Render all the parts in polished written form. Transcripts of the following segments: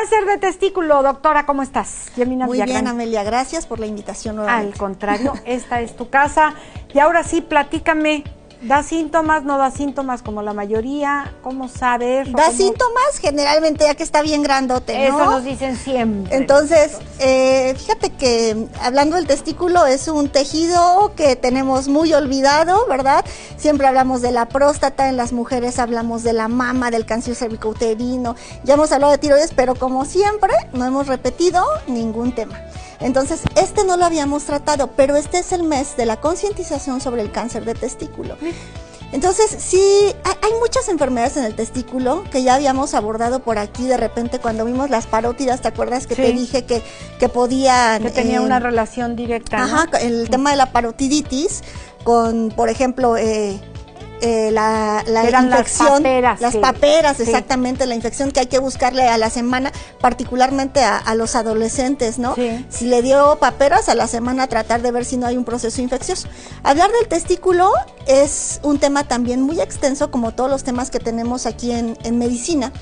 Cáncer de testículo, doctora, ¿cómo estás? Yemina Muy Villagrán. bien, Amelia, gracias por la invitación nuevamente. Al contrario, esta es tu casa. Y ahora sí, platícame, ¿da síntomas, no da síntomas como la mayoría? ¿Cómo saber? Da síntomas generalmente ya que está bien grandote, ¿no? Eso nos dicen siempre. Entonces, fíjate que hablando del testículo es un tejido que tenemos muy olvidado, ¿verdad? Siempre hablamos de la próstata, en las mujeres hablamos de la mama, del cáncer cervicouterino, ya hemos hablado de tiroides, pero como siempre no hemos repetido ningún tema. Entonces, este no lo habíamos tratado, pero este es el mes de la concientización sobre el cáncer de testículo. Entonces, sí, hay muchas enfermedades en el testículo que ya habíamos abordado por aquí de repente cuando vimos las parótidas, ¿te acuerdas que te dije que podían... Que tenía una relación directa, ¿no? Ajá, el tema de la parotiditis con, por ejemplo... la infección, las paperas, exactamente, la infección que hay que buscarle a la semana, particularmente a los adolescentes, ¿no? Sí. Si le dio paperas a la semana, tratar de ver si no hay un proceso infeccioso. Hablar del testículo es un tema también muy extenso, como todos los temas que tenemos aquí en medicina.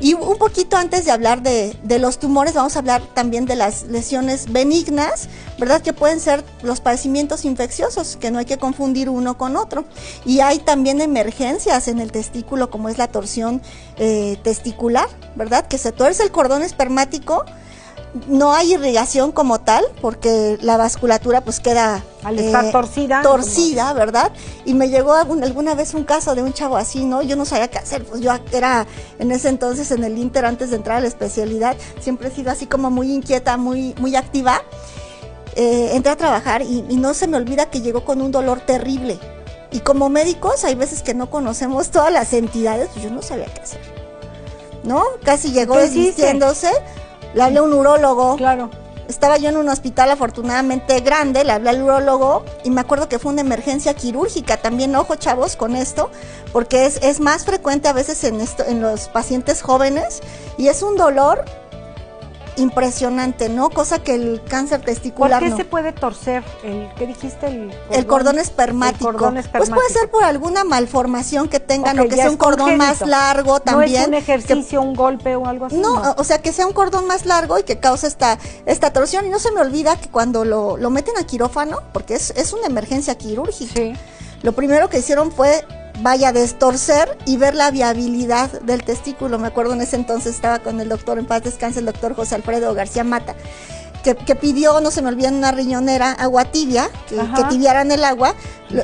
Y un poquito antes de hablar de los tumores, vamos a hablar también de las lesiones benignas, ¿verdad? Que pueden ser los padecimientos infecciosos, que no hay que confundir uno con otro. Y hay también emergencias en el testículo, como es la torsión testicular, ¿verdad? Que se tuerce el cordón espermático. No hay irrigación como tal, porque la vasculatura pues queda... Al estar torcida, ¿verdad? Y me llegó alguna vez un caso de un chavo así, ¿no? Yo no sabía qué hacer, pues yo era en ese entonces en el Inter, antes de entrar a la especialidad, siempre he sido así como muy inquieta, muy activa. Entré a trabajar y no se me olvida que llegó con un dolor terrible. Y como médicos, hay veces que no conocemos todas las entidades, pues yo no sabía qué hacer, ¿no? Casi llegó desistiéndose. Le hablé a un urólogo. Claro. Estaba yo en un hospital afortunadamente grande, le hablé al urólogo y me acuerdo que fue una emergencia quirúrgica. También, ojo chavos con esto, porque es más frecuente a veces en los pacientes jóvenes y es un dolor impresionante, ¿no? Cosa que el cáncer testicular ¿Por qué no. se puede torcer ¿qué dijiste? El cordón espermático. Pues puede ser por alguna malformación que tengan, o que sea un cordón más largo también. No es un ejercicio, un golpe o algo así. No, o sea, que sea un cordón más largo y que cause esta torsión. Y no se me olvida que cuando lo meten a quirófano, porque es una emergencia quirúrgica, lo primero que hicieron fue destorcer y ver la viabilidad del testículo. Me acuerdo en ese entonces estaba con el doctor, en paz descanse, el doctor José Alfredo García Mata, que pidió, no se me olvida, en una riñonera agua tibia, que tibiaran el agua,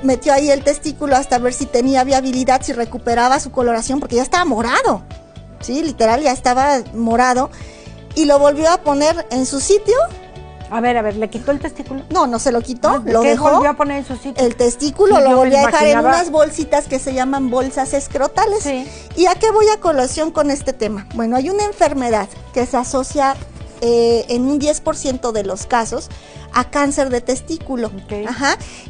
metió ahí el testículo hasta ver si tenía viabilidad, si recuperaba su coloración, porque ya estaba morado, sí, literal ya estaba morado, y lo volvió a poner en su sitio. A ver, ¿le quitó el testículo? No se lo quitó, lo dejó. Volvió a poner en su sitio? El testículo lo volvió a dejar en unas bolsitas que se llaman bolsas escrotales. ¿Y a qué voy a colación con este tema? Bueno, hay una enfermedad que se asocia en un 10% de los casos a cáncer de testículo.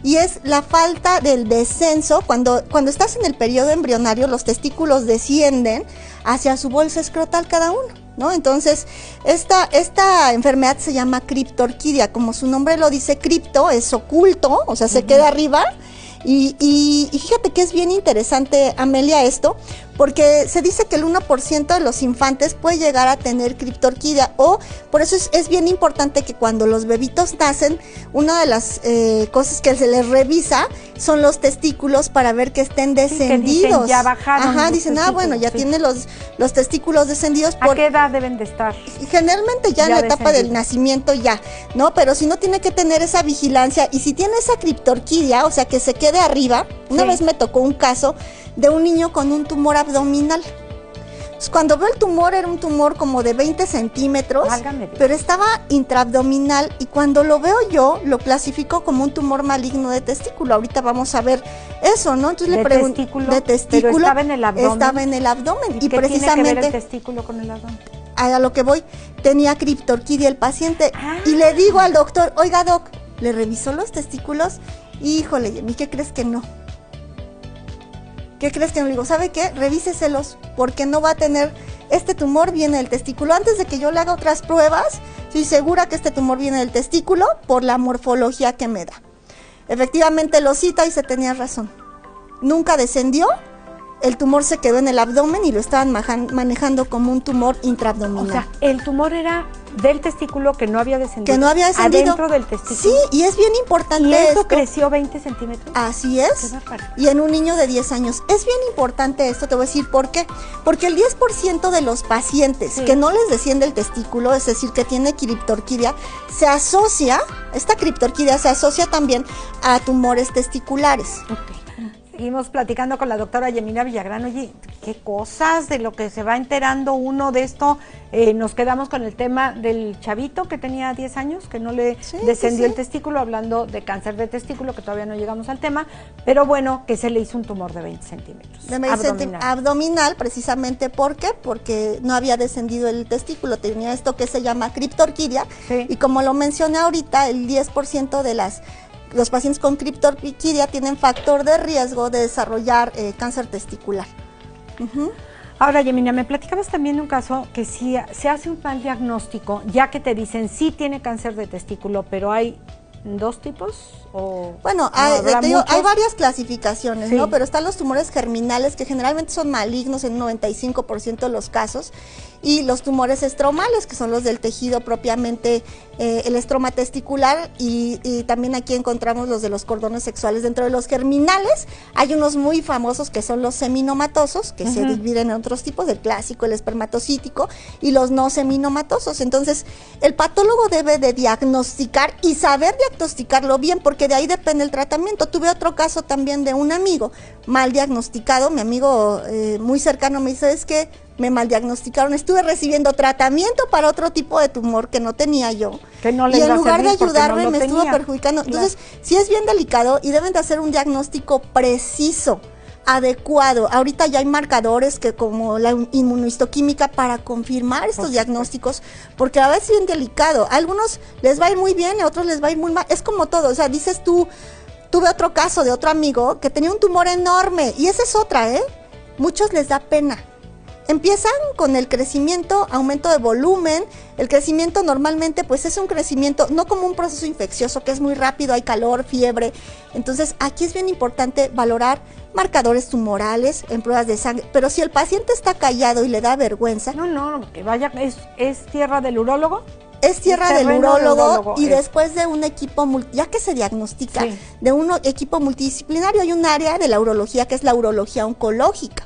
Y es la falta del descenso. Cuando estás en el periodo embrionario, los testículos descienden hacia su bolsa escrotal cada uno, ¿no? Entonces, esta enfermedad se llama criptorquidia, como su nombre lo dice, cripto es oculto, o sea, se queda arriba. Y fíjate que es bien interesante, Amelia, esto, porque se dice que el 1% de los infantes puede llegar a tener criptorquidia, o por eso es bien importante que cuando los bebitos nacen, una de las cosas que se les revisa son los testículos para ver que estén descendidos. Que dicen, ya bajaron. Dicen, bueno, ya tiene los testículos descendidos. ¿A qué edad deben de estar? Generalmente ya en la etapa del nacimiento ya, ¿no? Pero si no, tiene que tener esa vigilancia, y si tiene esa criptorquidia, o sea, que se quede arriba. Una vez me tocó un caso de un niño con un tumor abdominal. Pues cuando veo el tumor, era un tumor como de 20 centímetros, pero estaba intraabdominal, y cuando lo veo yo, lo clasifico como un tumor maligno de testículo. Ahorita vamos a ver eso, ¿no? Entonces le pregunto, ¿de testículo? Pero estaba en el abdomen. Estaba en el abdomen. ¿Y qué tiene que ver el testículo con el abdomen? A lo que voy, tenía criptorquidia el paciente, y le digo al doctor, oiga doc, ¿le revisó los testículos? Híjole, ¿y qué crees que no? ¿Qué crees que no? Le digo, ¿sabe qué? Revíseselos, porque no va a tener, este tumor viene del testículo. Antes de que yo le haga otras pruebas, estoy segura que este tumor viene del testículo por la morfología que me da. Efectivamente lo cita y se tenía razón. Nunca descendió, el tumor se quedó en el abdomen y lo estaban manejando como un tumor intraabdominal. O sea, el tumor era del testículo que no había descendido. Que no había descendido. Adentro del testículo. Sí, y es bien importante. ¿Y eso esto creció 20 centímetros? Así es. Y en un niño de 10 años. Es bien importante esto, te voy a decir por qué. Porque el 10% de los pacientes que no les desciende el testículo, es decir, que tiene criptorquidia, se asocia, esta criptorquidia se asocia también a tumores testiculares. Okay. Seguimos platicando con la doctora Yemina Villagrán. Oye, qué cosas de lo que se va enterando uno de esto. Nos quedamos con el tema del chavito que tenía 10 años, que no le descendió el testículo, hablando de cáncer de testículo, que todavía no llegamos al tema, pero bueno, que se le hizo un tumor de 20 centímetros. De 20 abdominal, precisamente, ¿por qué? Porque no había descendido el testículo, tenía esto que se llama criptorquidia, y como lo mencioné ahorita, el 10% de los pacientes con criptorquidia tienen factor de riesgo de desarrollar cáncer testicular. Ahora, Yemina, me platicabas también de un caso que si se hace un mal diagnóstico, ya que te dicen sí tiene cáncer de testículo, pero hay dos tipos, o bueno, hay varias clasificaciones, ¿no? Pero están los tumores germinales, que generalmente son malignos en un 95% de los casos, y los tumores estromales, que son los del tejido propiamente, el estroma testicular, y también aquí encontramos los de los cordones sexuales. Dentro de los germinales hay unos muy famosos que son los seminomatosos, que se dividen en otros tipos, el clásico, el espermatocítico, y los no seminomatosos. Entonces, el patólogo debe de diagnosticar y saber diagnosticarlo bien, porque de ahí depende el tratamiento. Tuve otro caso también de un amigo mal diagnosticado, mi amigo muy cercano me dice, es que me mal diagnosticaron, estuve recibiendo tratamiento para otro tipo de tumor que no tenía yo, que no y en lugar de ayudarme me estuvo perjudicando. Entonces, sí es bien delicado y deben de hacer un diagnóstico preciso, adecuado. Ahorita ya hay marcadores que como la inmunohistoquímica para confirmar estos diagnósticos, porque a veces es bien delicado. A algunos les va a ir muy bien, a otros les va a ir muy mal. Es como todo, o sea, dices tú, tuve otro caso de otro amigo que tenía un tumor enorme, y esa es otra, muchos les da pena. Empiezan con el crecimiento, aumento de volumen. El crecimiento normalmente pues es un crecimiento, no como un proceso infeccioso que es muy rápido, hay calor, fiebre. Entonces aquí es bien importante valorar marcadores tumorales en pruebas de sangre. Pero si el paciente está callado y le da vergüenza... No, que vaya, ¿es tierra del urólogo? Es tierra del urólogo, y después de un equipo, ya que se diagnostica, de un equipo multidisciplinario, hay un área de la urología que es la urología oncológica.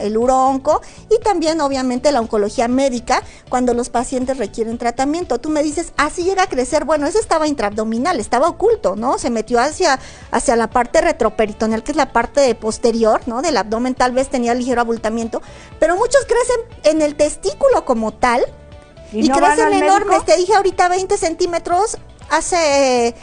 El uroonco, y también obviamente la oncología médica cuando los pacientes requieren tratamiento. Tú me dices, así llega a crecer. Bueno, ese estaba intraabdominal, estaba oculto, ¿no? Se metió hacia la parte retroperitoneal, que es la parte posterior, ¿no? Del abdomen, tal vez tenía ligero abultamiento, pero muchos crecen en el testículo como tal y no crecen enormes. Te dije ahorita 20 centímetros, hace...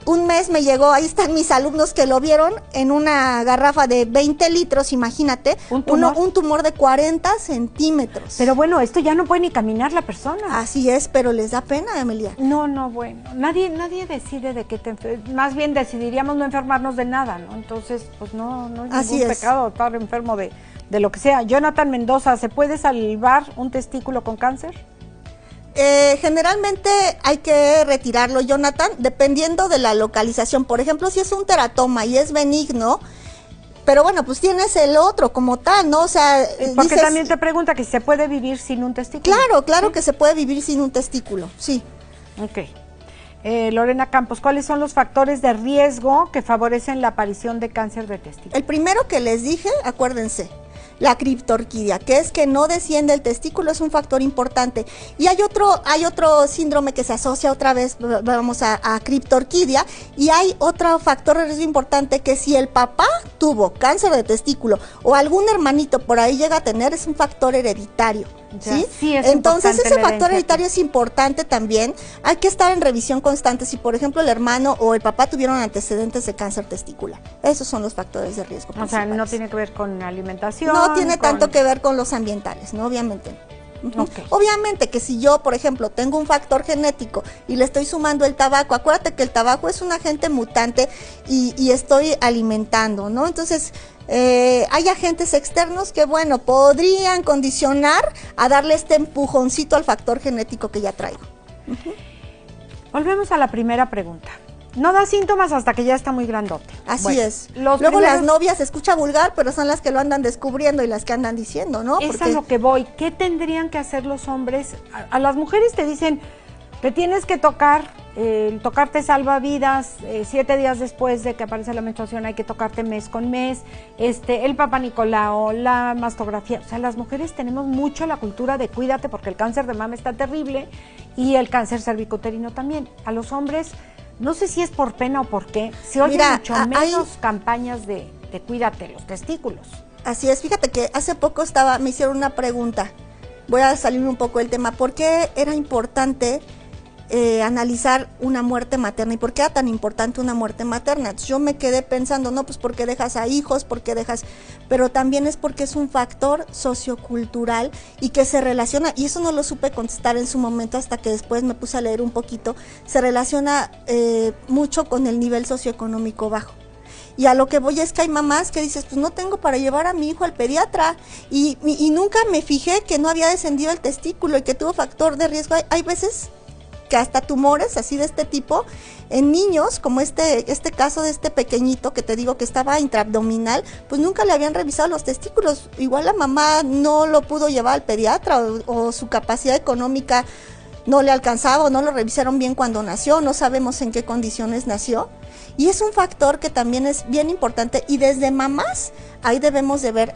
un mes me llegó, ahí están mis alumnos que lo vieron, en una garrafa de 20 litros, imagínate, un tumor de 40 centímetros. Pero bueno, esto ya no puede ni caminar la persona. Así es, pero les da pena, Emilia. No, bueno, nadie decide de qué más bien decidiríamos no enfermarnos de nada, ¿no? Entonces, pues no es ningún pecado estar enfermo de lo que sea. Jonathan Mendoza, ¿se puede salvar un testículo con cáncer? Generalmente hay que retirarlo, Jonathan, dependiendo de la localización. Por ejemplo, si es un teratoma y es benigno, pero bueno, pues tienes el otro como tal, ¿no? O sea, porque dices, también te pregunta que si se puede vivir sin un testículo. Claro que se puede vivir sin un testículo, sí. Ok. Lorena Campos, ¿cuáles son los factores de riesgo que favorecen la aparición de cáncer de testículo? El primero que les dije, acuérdense, la criptorquidia, que es que no desciende el testículo, es un factor importante. Y hay otro síndrome que se asocia otra vez, vamos a criptorquidia, y hay otro factor de riesgo importante, que si el papá tuvo cáncer de testículo o algún hermanito por ahí llega a tener, es un factor hereditario. ¿Sí? Entonces ese factor hereditario es importante también. Hay que estar en revisión constante si por ejemplo el hermano o el papá tuvieron antecedentes de cáncer testicular. Esos son los factores de riesgo principales. O sea, no tiene que ver con la alimentación. No tiene tanto que ver con los ambientales, ¿no? Obviamente. Obviamente que si yo, por ejemplo, tengo un factor genético y le estoy sumando el tabaco, acuérdate que el tabaco es un agente mutante y estoy alimentando, ¿no? Entonces, hay agentes externos que, bueno, podrían condicionar a darle este empujoncito al factor genético que ya traigo. Volvemos a la primera pregunta. No da síntomas hasta que ya está muy grandote. Así es. Luego las novias, se escucha vulgar, pero son las que lo andan descubriendo y las que andan diciendo, ¿no? Es a lo que voy. ¿Qué tendrían que hacer los hombres? A las mujeres te dicen, te tienes que tocar, tocarte salva vidas, 7 días después de que aparece la menstruación hay que tocarte mes con mes, el Papa Nicolau, la mastografía. O sea, las mujeres tenemos mucho la cultura de cuídate porque el cáncer de mama está terrible y el cáncer cervicuterino también. A los hombres, no sé si es por pena o por qué, se oyen mucho menos campañas de cuídate los testículos. Así es, fíjate que hace poco me hicieron una pregunta, voy a salir un poco del tema, ¿por qué era importante analizar una muerte materna y por qué era tan importante una muerte materna? Yo me quedé pensando, no, pues porque dejas a hijos, porque dejas, pero también es porque es un factor sociocultural y que se relaciona, y eso no lo supe contestar en su momento hasta que después me puse a leer un poquito, se relaciona mucho con el nivel socioeconómico bajo. Y a lo que voy es que hay mamás que dices, pues no tengo para llevar a mi hijo al pediatra y nunca me fijé que no había descendido el testículo y que tuvo factor de riesgo. Hay veces que hasta tumores así de este tipo en niños, como este caso de este pequeñito que te digo que estaba intraabdominal, pues nunca le habían revisado los testículos, igual la mamá no lo pudo llevar al pediatra o su capacidad económica no le alcanzaba o no lo revisaron bien cuando nació, no sabemos en qué condiciones nació, y es un factor que también es bien importante, y desde mamás ahí debemos de ver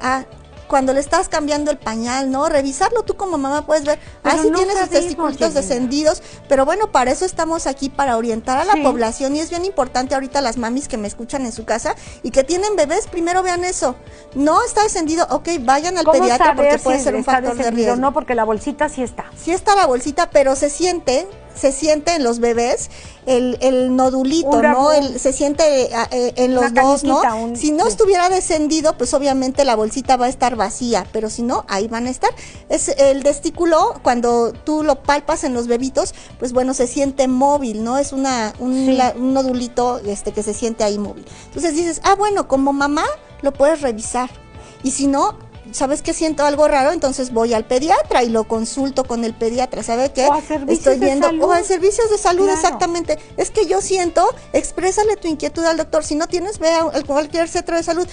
cuando le estás cambiando el pañal, ¿no? Revisarlo tú como mamá puedes ver, si no tienes sus testículos descendidos, pero bueno, para eso estamos aquí, para orientar a la población, y es bien importante ahorita las mamis que me escuchan en su casa y que tienen bebés, primero vean eso, no está descendido, ok, vayan al pediatra porque puede ser un factor de riesgo. No, porque la bolsita sí está. Sí está la bolsita, pero se siente en los bebés el nodulito, ¿no? Se siente en los dos, ¿no? Si no estuviera descendido, pues obviamente la bolsita va a estar vacía, pero si no, ahí van a estar. Es el testículo, cuando tú lo palpas en los bebitos, pues bueno, se siente móvil, ¿no? Es un nodulito que se siente ahí móvil. Entonces dices, bueno, como mamá lo puedes revisar. Y si no, ¿sabes que siento algo raro? Entonces voy al pediatra y lo consulto con el pediatra, ¿sabe qué? O a servicios de salud. O a servicios de salud, claro. Exactamente. Es que yo siento, exprésale tu inquietud al doctor. Si no tienes, ve a cualquier centro de salud.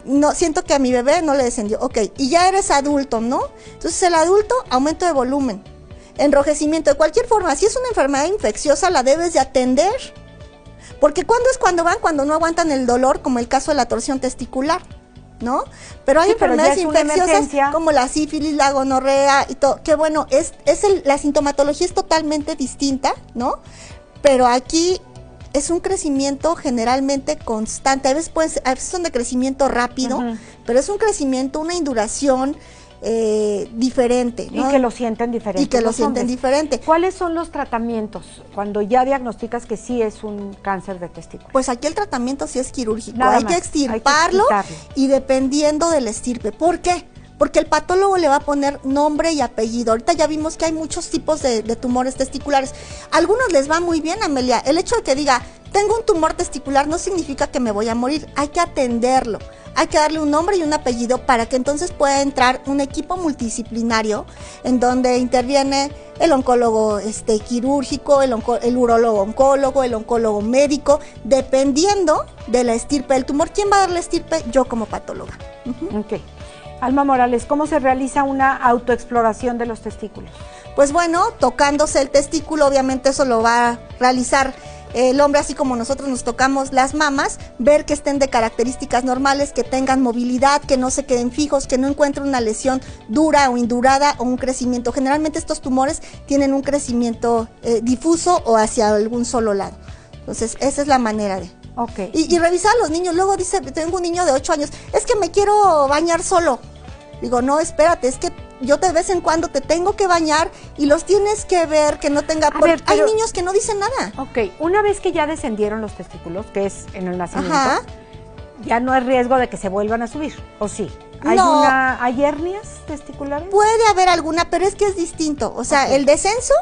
No, siento que a mi bebé no le descendió. Ok, y ya eres adulto, ¿no? Entonces el adulto, aumento de volumen, enrojecimiento, de cualquier forma. Si es una enfermedad infecciosa, la debes de atender. Porque cuando no aguantan el dolor, como el caso de la torsión testicular, ¿no? Pero hay enfermedades infecciosas como la sífilis, la gonorrea y todo, que bueno, la sintomatología es totalmente distinta, ¿no? Pero aquí es un crecimiento generalmente constante, a veces son de crecimiento rápido, pero es un crecimiento, una induración diferente, ¿no? Y que lo sienten diferente. ¿Cuáles son los tratamientos cuando ya diagnosticas que sí es un cáncer de testículo? Pues aquí el tratamiento sí es quirúrgico, hay que extirparlo y dependiendo del estirpe. ¿Por qué? Porque el patólogo le va a poner nombre y apellido. Ahorita ya vimos que hay muchos tipos de tumores testiculares. Algunos les va muy bien, Amelia. El hecho de que diga, tengo un tumor testicular no significa que me voy a morir. Hay que atenderlo. Hay que darle un nombre y un apellido para que entonces pueda entrar un equipo multidisciplinario en donde interviene el oncólogo quirúrgico, el urólogo oncólogo, el oncólogo médico, dependiendo de la estirpe del tumor. ¿Quién va a dar la estirpe? Yo como patóloga. Ok. Alma Morales, ¿cómo se realiza una autoexploración de los testículos? Pues bueno, tocándose el testículo, obviamente eso lo va a realizar el hombre, así como nosotros nos tocamos las mamas, ver que estén de características normales, que tengan movilidad, que no se queden fijos, que no encuentren una lesión dura o indurada o un crecimiento. Generalmente estos tumores tienen un crecimiento difuso o hacia algún solo lado. Entonces, esa es la manera de... Okay. Y revisar a los niños. Luego dice, tengo un niño de 8 años, es que me quiero bañar solo. Digo, no, espérate, es que yo de vez en cuando te tengo que bañar y los tienes que ver que no tenga... Hay niños que no dicen nada. Ok, una vez que ya descendieron los testículos, que es en el nacimiento, ya no hay riesgo de que se vuelvan a subir, ¿o sí? ¿Hay hernias testiculares? Puede haber alguna, pero es que es distinto. O sea, el descenso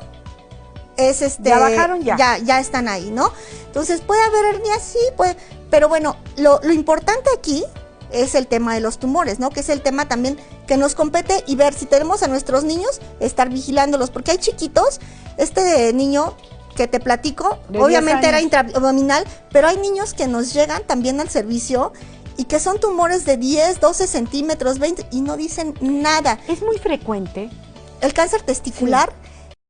es ya bajaron ya están ahí, ¿no? Entonces puede haber hernias, sí, puede, pero bueno, lo importante aquí es el tema de los tumores, ¿no? Que es el tema también que nos compete, y ver si tenemos a nuestros niños, estar vigilándolos, porque hay chiquitos, este niño que te platico, obviamente era intraabdominal, pero hay niños que nos llegan también al servicio y que son tumores de 10, 12 centímetros, 20 y no dicen nada. Es muy frecuente. El cáncer testicular